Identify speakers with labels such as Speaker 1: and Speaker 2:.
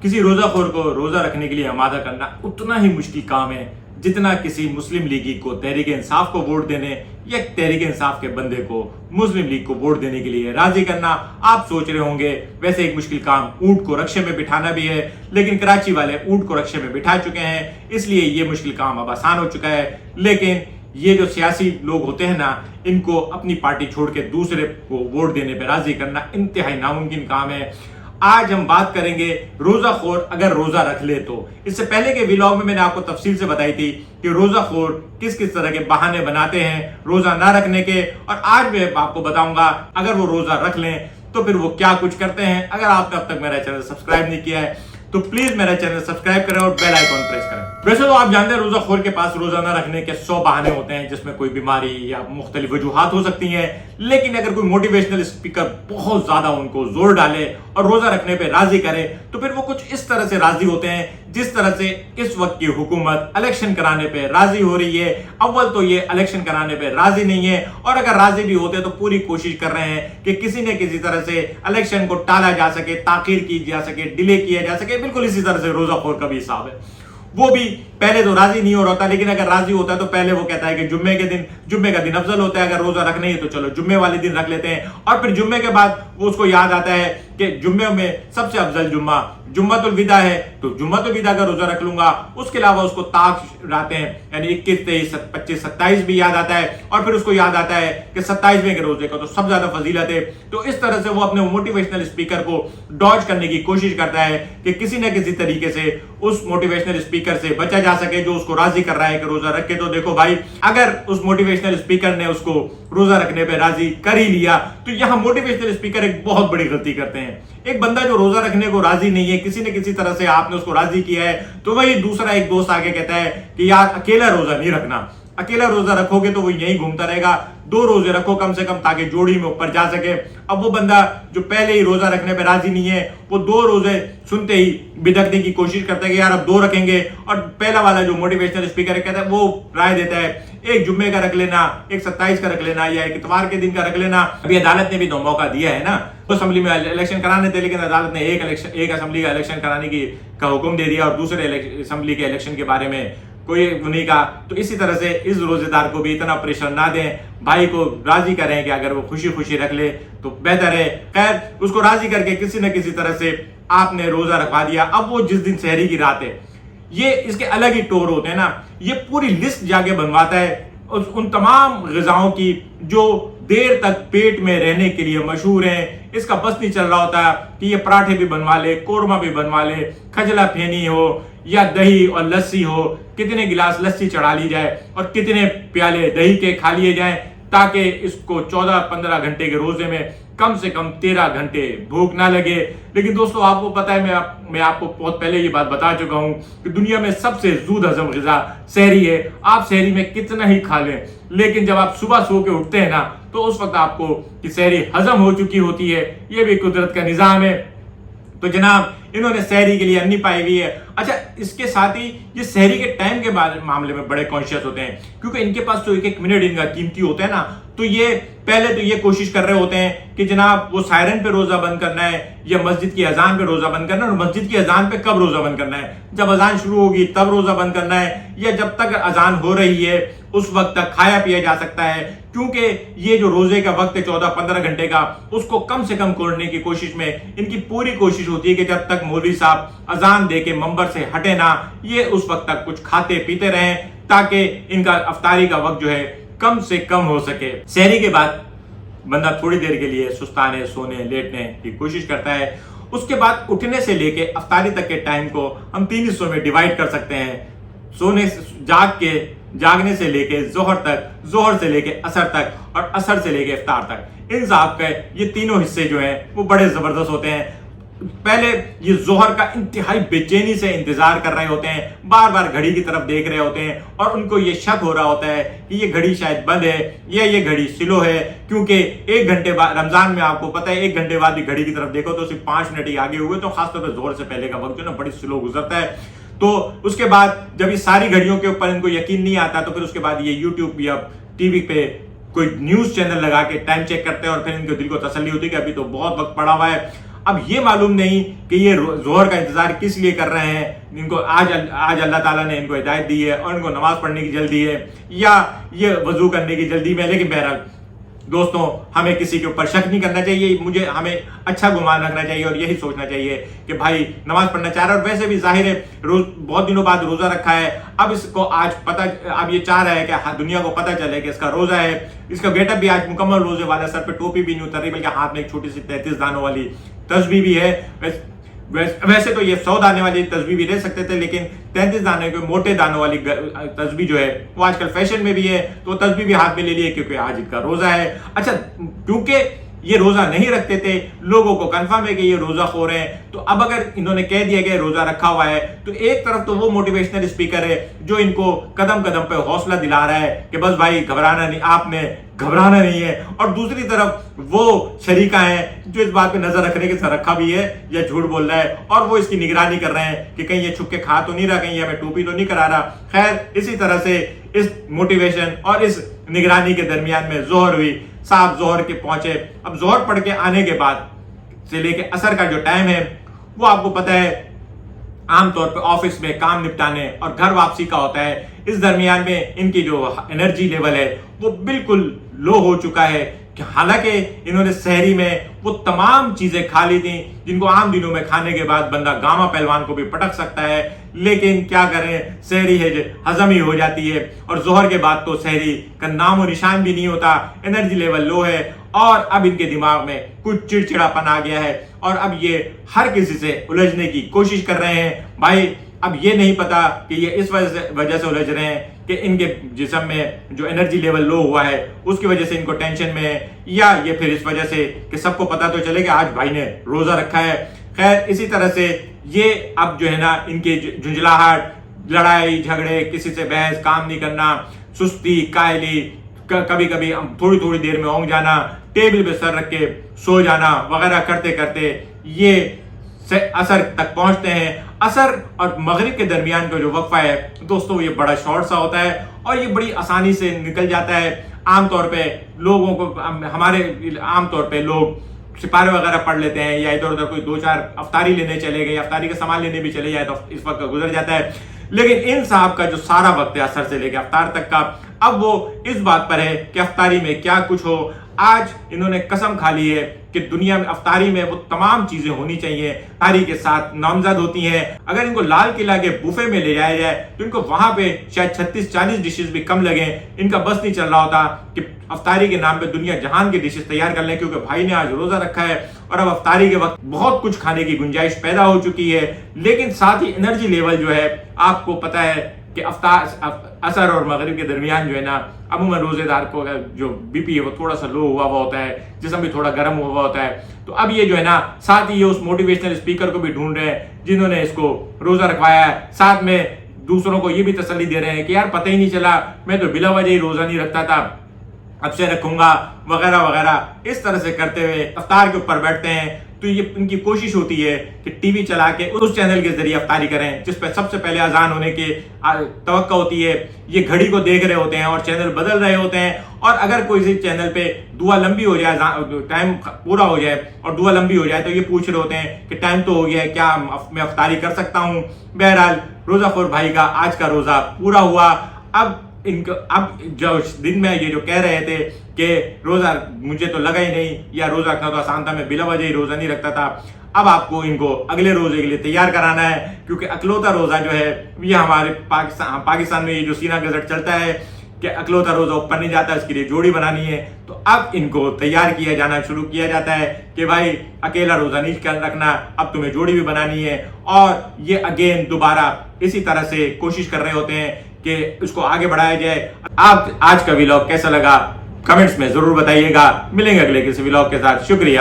Speaker 1: کسی روزہ خور کو روزہ رکھنے کے لیے آمادہ کرنا اتنا ہی مشکل کام ہے جتنا کسی مسلم لیگی کو تحریک انصاف کو ووٹ دینے یا تحریک انصاف کے بندے کو مسلم لیگ کو ووٹ دینے کے لیے راضی کرنا۔ آپ سوچ رہے ہوں گے ویسے ایک مشکل کام اونٹ کو رکشے میں بٹھانا بھی ہے، لیکن کراچی والے اونٹ کو رکشے میں بٹھا چکے ہیں، اس لیے یہ مشکل کام اب آسان ہو چکا ہے۔ لیکن یہ جو سیاسی لوگ ہوتے ہیں نا، ان کو اپنی پارٹی چھوڑ کے دوسرے کو ووٹ دینے پہ راضی کرنا انتہائی ناممکن کام ہے۔ آج ہم بات کریں گے روزہ خور اگر روزہ رکھ لے تو۔ اس سے پہلے کے ویلاگ میں نے آپ کو تفصیل سے بتائی تھی کہ روزہ خور کس کس طرح کے بہانے بناتے ہیں روزہ نہ رکھنے کے، اور آج میں آپ کو بتاؤں گا اگر وہ روزہ رکھ لیں تو پھر وہ کیا کچھ کرتے ہیں۔ اگر آپ نے اب تک میرا چینل سبسکرائب نہیں کیا ہے تو پلیز میرا چینل سبسکرائب کریں اور بیل آئیکن پریس کریں۔ ویسے تو آپ جانتے ہیں روزہ خور کے پاس روزہ نہ رکھنے کے 100 بہانے ہوتے ہیں، جس میں کوئی بیماری یا مختلف وجوہات ہو سکتی ہیں، لیکن اگر کوئی موٹیویشنل اسپیکر بہت زیادہ ان کو زور ڈالے اور روزہ رکھنے پہ راضی کرے تو پھر وہ کچھ اس طرح سے راضی ہوتے ہیں جس طرح سے اس وقت کی حکومت الیکشن کرانے پہ راضی ہو رہی ہے۔ اول تو یہ الیکشن کرانے پہ راضی نہیں ہے، اور اگر راضی بھی ہوتے تو پوری کوشش کر رہے ہیں کہ کسی نہ کسی طرح سے الیکشن کو ٹالا جا سکے، تاخیر کی جا سکے، ڈیلے کیا جا سکے۔ بالکل اسی طرح سے روزہ خور کا بھی حساب ہے، وہ بھی پہلے تو راضی نہیں ہو رہا ہوتا، لیکن اگر راضی ہوتا ہے تو پہلے وہ کہتا ہے کہ جمعے کا دن افضل ہوتا ہے، اگر روزہ رکھنا ہی ہے تو چلو جمعے والے دن رکھ لیتے ہیں، اور پھر جمعے کے بعد وہ اس کو یاد آتا ہے کہ جمعے میں سب سے افضل جمعہ جمعۃ الوداع ہے تو جمعۃ الوداع کا روزہ رکھ لوں گا۔ اس کے علاوہ اس کو طاق راتیں یعنی 21، 23، 25، 27 بھی یاد آتا ہے، اور پھر اس کو یاد آتا ہے کہ 27ویں کے روزے کا تو سب زیادہ فضیلت ہے۔ تو اس طرح سے وہ اپنے موٹیویشنل اسپیکر کو ڈاج کرنے کی کوشش کرتا ہے کہ کسی نہ کسی طریقے سے اس موٹیویشنل اسپیکر سے بچا جا سکے جو اس کو راضی کر رہا ہے کہ روزہ رکھے۔ تو دیکھو بھائی، اگر اس موٹیویشنل اسپیکر نے اس کو روزہ رکھنے پہ راضی کر ہی لیا تو یہاں موٹیویشنل اسپیکر ایک بہت بڑی غلطی کرتے ہیں۔ ایک بندہ جو روزہ رکھنے کو راضی نہیں ہے، کسی نہ کسی طرح سے آپ نے اس کو راضی کیا ہے، تو وہی دوسرا ایک دوست آگے کہتا ہے کہ یار اکیلا روزہ نہیں رکھنا، اکیلا روزہ رکھو گے تو وہ یہیں گھومتا رہے گا، 2 روزے رکھو کم سے کم تاکہ جوڑی میں اوپر جا سکے۔ اب وہ بندہ جو پہلے ہی روزہ رکھنے پہ راضی نہیں ہے، وہ 2 روزے سنتے ہی بدکنے کی کوشش کرتا ہے کہ یار اب 2 رکھیں گے، اور پہلا والا جو موٹیویشنل اسپیکر ہے کہتا ہے وہ رائے دیتا ہے ایک جمعے کا رکھ لینا، ایک 27 کا رکھ لینا، یا ایک اتوار کے دن کا رکھ لینا۔ ابھی عدالت نے بھی 2 موقع دیا ہے نا، اسمبلی میں الیکشن کرانے تھے، لیکن عدالت نے ایک اسمبلی کا الیکشن کرانے کا حکم دے دیا اور دوسرے اسمبلی کے الیکشن کے بارے میں کوئی نہیں کہا۔ تو اسی طرح سے اس روزے دار کو بھی اتنا پریشر نہ دیں، بھائی کو راضی کریں کہ اگر وہ خوشی خوشی رکھ لے تو بہتر ہے۔ خیر، اس کو راضی کر کے کسی نہ کسی طرح سے آپ نے روزہ رکھوا دیا۔ اب وہ جس دن سحری کی رات ہے، یہ اس کے الگ ہی ٹور ہوتے ہیں نا، یہ پوری لسٹ جا کے بنواتا ہے ان تمام غذاؤں کی جو دیر تک پیٹ میں رہنے کے لیے مشہور ہیں۔ اس کا بس نہیں چل رہا ہوتا کہ یہ پراٹھے بھی بنوا لے، قورمہ بھی بنوا لے، کھجلا پھینی ہو یا دہی اور لسی ہو، کتنے گلاس لسی چڑھا لی جائے اور کتنے پیالے دہی کے کھا لیے جائیں تاکہ اس کو 14-15 گھنٹے کے روزے میں کم سے کم 13 گھنٹے بھوک نہ لگے۔ لیکن دوستو آپ کو پتا ہے، میں آپ کو بہت پہلے یہ بات بتا چکا ہوں کہ دنیا میں سب سے زود ہضم غذا سحری ہے۔ آپ سحری میں کتنا ہی کھا لیں، لیکن جب آپ صبح سو کے اٹھتے ہیں نا تو اس وقت آپ کو کہ سحری ہضم ہو چکی ہوتی ہے۔ یہ بھی قدرت کا نظام ہے۔ تو جناب انہوں نے سحری کے لیے انی پائی ہوئی ہے۔ اچھا، اس کے ساتھ ہی یہ سحری کے ٹائم کے معاملے میں بڑے کانشیس ہوتے ہیں، کیونکہ ان کے پاس تو ایک منٹ ان کا قیمتی ہوتا ہے نا، تو یہ پہلے تو یہ کوشش کر رہے ہوتے ہیں کہ جناب وہ سائرن پہ روزہ بند کرنا ہے یا مسجد کی اذان پہ روزہ بند کرنا ہے، اور مسجد کی اذان پہ کب روزہ بند کرنا ہے؟ جب اذان شروع ہوگی تب روزہ بند کرنا ہے، یا جب تک اذان ہو رہی ہے اس وقت تک کھایا پیا جا سکتا ہے؟ کیونکہ یہ جو روزے کا وقت ہے 14-15 گھنٹے کا، اس کو کم سے کم کرنے کی کوشش میں ان کی پوری کوشش ہوتی ہے کہ جب تک مولوی صاحب اذان دے کے منبر سے ہٹے نہ، یہ اس وقت تک کچھ کھاتے پیتے رہیں تاکہ ان کا افطاری کا وقت جو ہے کم سے کم ہو سکے۔ سحری کے بعد بندہ تھوڑی دیر کے لیے سستانے، سونے، لیٹنے کی کوشش کرتا ہے۔ اس کے بعد اٹھنے سے لے کے افطاری تک کے ٹائم کو ہم 3 حصوں میں ڈیوائیڈ کر سکتے ہیں۔ جاگنے سے لے کے ظہر تک، ظہر سے لے کے عصر تک، اور عصر سے لے کے افطار تک، ان صاحب کے یہ تینوں حصے جو ہیں وہ بڑے زبردست ہوتے ہیں۔ پہلے یہ ظہر کا انتہائی بے چینی سے انتظار کر رہے ہوتے ہیں، بار بار گھڑی کی طرف دیکھ رہے ہوتے ہیں، اور ان کو یہ شک ہو رہا ہوتا ہے کہ یہ گھڑی شاید بند ہے یا یہ گھڑی سلو ہے، کیونکہ 1 گھنٹے بعد رمضان میں آپ کو پتہ ہے 1 گھنٹے بعد بھی گھڑی کی طرف دیکھو تو صرف 5 منٹ ہی آگے ہوئے، تو خاص طور پہ ظہر سے پہلے کا وقت جو نا بڑی سلو گزرتا ہے۔ تو اس کے بعد جب یہ ساری گھڑیوں کے اوپر ان کو یقین نہیں آتا تو پھر اس کے بعد یہ یوٹیوب یا ٹی وی پہ کوئی نیوز چینل لگا کے ٹائم چیک کرتے ہیں، اور پھر ان کے دل کو تسلی ہوتی ہے کہ ابھی تو بہت وقت پڑا ہوا ہے۔ اب یہ معلوم نہیں کہ یہ ظہر کا انتظار کس لیے کر رہے ہیں. ان کو آج اللہ تعالیٰ نے ان کو ہدایت دی ہے اور ان کو نماز پڑھنے کی جلدی ہے یا یہ وضو کرنے کی جلدی میں. لیکن بہرحال دوستوں ہمیں کسی کے اوپر شک نہیں کرنا چاہیے. ہمیں اچھا گمان رکھنا چاہیے اور یہی سوچنا چاہیے کہ بھائی نماز پڑھنا چاہ رہا ہے اور ویسے بھی ظاہر ہے بہت دنوں بعد روزہ رکھا ہے. اب اس کو آج اب یہ چاہ رہا ہے کہ دنیا کو پتہ چلے کہ اس کا روزہ ہے. اس کا گیٹ اپ بھی آج مکمل روزے والا, سر پہ ٹوپی بھی نہیں اتر رہی بلکہ ہاتھ میں ایک چھوٹی سی 33 دانوں والی تسبیح بھی ہے. ویسے تو یہ 100 دانے والی تسبیح بھی لے سکتے تھے, لیکن 33 دانے کے موٹے دانوں والی تسبیح جو ہے وہ آج کل فیشن میں بھی ہے, تو تسبیح بھی ہاتھ میں لے لیے کیونکہ آج ان کا روزہ ہے. اچھا, کیونکہ یہ روزہ نہیں رکھتے تھے, لوگوں کو کنفرم ہے کہ یہ روزہ خور ہیں, تو اب اگر انہوں نے کہہ دیا کہ روزہ رکھا ہوا ہے تو ایک طرف تو وہ موٹیویشنل اسپیکر ہے جو ان کو قدم قدم پہ حوصلہ دلا رہا ہے کہ بس بھائی گھبرانا نہیں, آپ نے گھبرانا نہیں ہے, اور دوسری طرف وہ شریکہ ہیں جو اس بات پہ نظر رکھنے کے ساتھ رکھا بھی ہے یا جھوٹ بول رہا ہے اور وہ اس کی نگرانی کر رہے ہیں کہ کہیں یہ چھپ کے کھا تو نہیں رہا, کہیں یہ ہمیں ٹوپی تو نہیں کرا رہا. خیر, اسی طرح سے اس موٹیویشن اور اس نگرانی کے درمیان میں ظہر ہوئی. صاحب ظہر کے پہنچے. اب ظہر پڑھ کے آنے کے بعد سے لے کے عصر کا جو ٹائم ہے وہ آپ کو پتہ ہے عام طور پہ آفس میں کام نپٹانے اور گھر واپسی کا ہوتا ہے. اس درمیان میں ان کی جو انرجی لیول ہے وہ بالکل لو ہو چکا ہے کہ حالانکہ انہوں نے سحری میں وہ تمام چیزیں کھا لی تھیں جن کو عام دنوں میں کھانے کے بعد بندہ گاما پہلوان کو بھی پٹک سکتا ہے, لیکن کیا کریں, سحری ہے جو ہضم ہی ہو جاتی ہے اور ظہر کے بعد تو سحری کا نام و نشان بھی نہیں ہوتا. انرجی لیول لو ہے اور اب ان کے دماغ میں کچھ چڑچڑاپن آ گیا ہے اور اب یہ ہر کسی سے الجھنے کی کوشش کر رہے ہیں. بھائی اب یہ نہیں پتا کہ یہ اس وجہ سے الجھ رہے ہیں کہ ان کے جسم میں جو انرجی لیول لو ہوا ہے اس کی وجہ سے ان کو ٹینشن میں ہے, یا یہ پھر اس وجہ سے کہ سب کو پتا تو چلے کہ آج بھائی نے روزہ رکھا ہے. خیر, اسی طرح سے یہ اب جو ہے نا ان کی جھنجھلاہٹ, لڑائی جھگڑے, کسی سے بحث, کام نہیں کرنا, سستی, کاہلی, کبھی کبھی تھوڑی تھوڑی دیر میں اونگ جانا, ٹیبل پہ سر رکھ کے سو جانا وغیرہ کرتے کرتے یہ عصر تک پہنچتے ہیں. عصر اور مغرب کے درمیان کا جو وقفہ ہے دوستوں یہ بڑا شارٹ سا ہوتا ہے اور یہ بڑی آسانی سے نکل جاتا ہے. عام طور پہ لوگوں کو عام طور پہ لوگ سپارے وغیرہ پڑھ لیتے ہیں یا ادھر ادھر کوئی 2-4 افطاری لینے چلے گئے, افطاری کا سامان لینے بھی چلے جائے تو اس وقت گزر جاتا ہے. لیکن ان صاحب کا جو سارا وقت ہے عصر سے لے کے افطار تک کا, اب وہ اس بات پر ہے کہ افطاری میں کیا کچھ ہو. آج انہوں نے قسم کھا لی ہے کہ دنیا میں افطاری میں وہ تمام چیزیں ہونی چاہیے افطاری کے ساتھ نامزد ہوتی ہیں. اگر ان کو لال قلعہ کے بوفے میں لے جایا جائے تو ان کو وہاں پہ شاید 36-40 ڈشز بھی کم لگیں. ان کا بس نہیں چل رہا ہوتا کہ افطاری کے نام پہ دنیا جہان کی ڈشز تیار کر لیں, کیونکہ بھائی نے آج روزہ رکھا ہے اور اب افطاری کے وقت بہت کچھ کھانے کی گنجائش پیدا ہو چکی ہے. لیکن ساتھ ہی انرجی لیول جو ہے آپ کو پتہ ہے کہ عصر اور مغرب کے درمیان جو ہے نا عموماً روزے دار کو جو بی پی ہے وہ تھوڑا سا لو ہوا ہوتا ہے, جسم بھی تھوڑا گرم ہوا ہوتا ہے. تو اب یہ جو ہے نا ساتھ ہی یہ اس موٹیویشنل اسپیکر کو بھی ڈھونڈ رہے ہیں جنہوں نے اس کو روزہ رکھوایا ہے, ساتھ میں دوسروں کو یہ بھی تسلی دے رہے ہیں کہ یار پتہ ہی نہیں چلا, میں تو بلا وجہ ہی روزہ نہیں رکھتا تھا, اب سے رکھوں گا وغیرہ وغیرہ. اس طرح سے کرتے ہوئے افطار کے اوپر بیٹھتے ہیں تو یہ ان کی کوشش ہوتی ہے کہ ٹی وی چلا کے اس چینل کے ذریعے افطاری کریں جس پہ سب سے پہلے اذان ہونے کی توقع ہوتی ہے. یہ گھڑی کو دیکھ رہے ہوتے ہیں اور چینل بدل رہے ہوتے ہیں, اور اگر کوئی چینل پہ دعا لمبی ہو جائے, ٹائم پورا ہو جائے اور دعا لمبی ہو جائے تو یہ پوچھ رہے ہوتے ہیں کہ ٹائم تو ہو گیا ہے, کیا میں افطاری کر سکتا ہوں. بہرحال روزہ خور بھائی کا آج کا روزہ پورا ہوا. اب جو دن میں یہ جو کہہ رہے تھے کہ روزہ مجھے تو لگا ہی نہیں یا روزہ رکھنا تو آسان تھا, میں بلا وجہ ہی روزہ نہیں رکھتا تھا, اب آپ کو ان کو اگلے روزے کے لیے تیار کرانا ہے. کیونکہ اکلوتا روزہ جو ہے یہ ہمارے پاکستان میں یہ جو سینہ گزٹ چلتا ہے کہ اکلوتا روزہ اوپر نہیں جاتا, اس کے لیے جوڑی بنانی ہے. تو اب ان کو تیار کیا جانا شروع کیا جاتا ہے کہ بھائی اکیلا روزہ نہیں رکھنا, اب تمہیں جوڑی بھی بنانی ہے. اور یہ اگین دوبارہ اسی طرح سے کوشش کر رہے ہوتے ہیں کہ اس کو آگے بڑھایا جائے. آپ آج کا ویلاگ کیسا لگا کمنٹس میں ضرور بتائیے گا. ملیں گے اگلے کسی ویلاگ کے ساتھ. شکریہ.